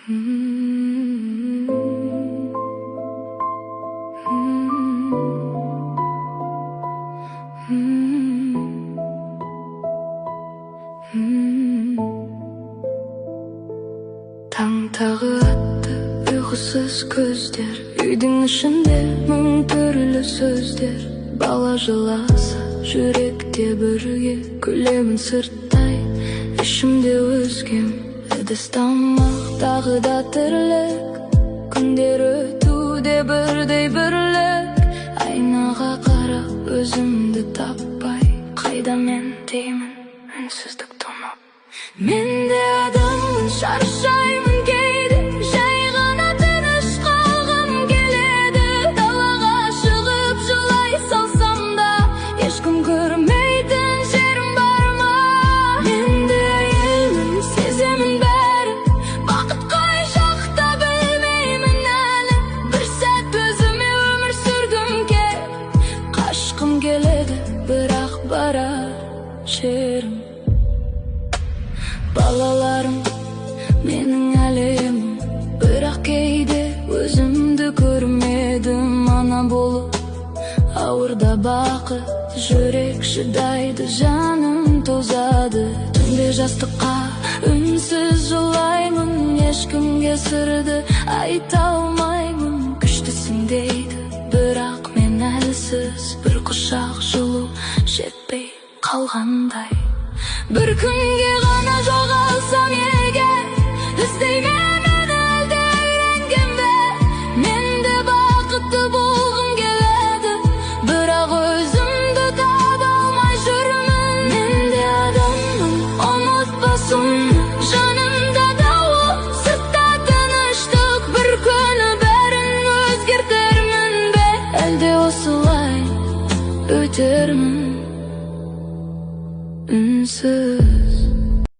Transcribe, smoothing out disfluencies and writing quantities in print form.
Таң тағы атты, ұйқысыз көздер, үйдің ішінде мың түрлі сөздер. Бала жыласа, жүректе бірге, күлемін сырттай, ішімде өзгем. Әдіс тамақ тағы да тірлік, күндер өтуде бірдей бірлік. Айнаға қарап өзімді таппай, қайда мен деймін, үнсіздік тонап. Мен де адаммын, шаршаймын кейде, жай ғана тыныш қалғым келеді. Далаға шығып жылай салсам да, ешкім көрмейтін жерім бар ма? Мен де әйелмін, сеземін бәрін, бақыт қай жақта білмеймін әлі. Бір сәт өзіме өмір сүргім келіп, қашқым келеді, бірақ барар жерім. Балаларым менің әлемім, бірақ кейде өзімді көрмедім. Ана болып ауырда бақыт, жүрек шыдайды, жаным тозады. Түнде жастыққа үнсіз жылаймын, ешкімге сырды айта алмаймын. Күштісің дейді, бірақ мен әлсіз, бір құшақ жылу жетпей қалғандай. Бір күнге ғана жоғалсам егер, іздеймін мені әлде үйренген бе? Мен де бақытты болғым келеді, бірақ өзімді таба алмай жүрмін. Мен де адаммын, ұмытпасыммын, жанымда дауыл, сыртта тыныштық. Бір күні бәрін өзгертермін бе, әлде осылай өтермін үнсіз.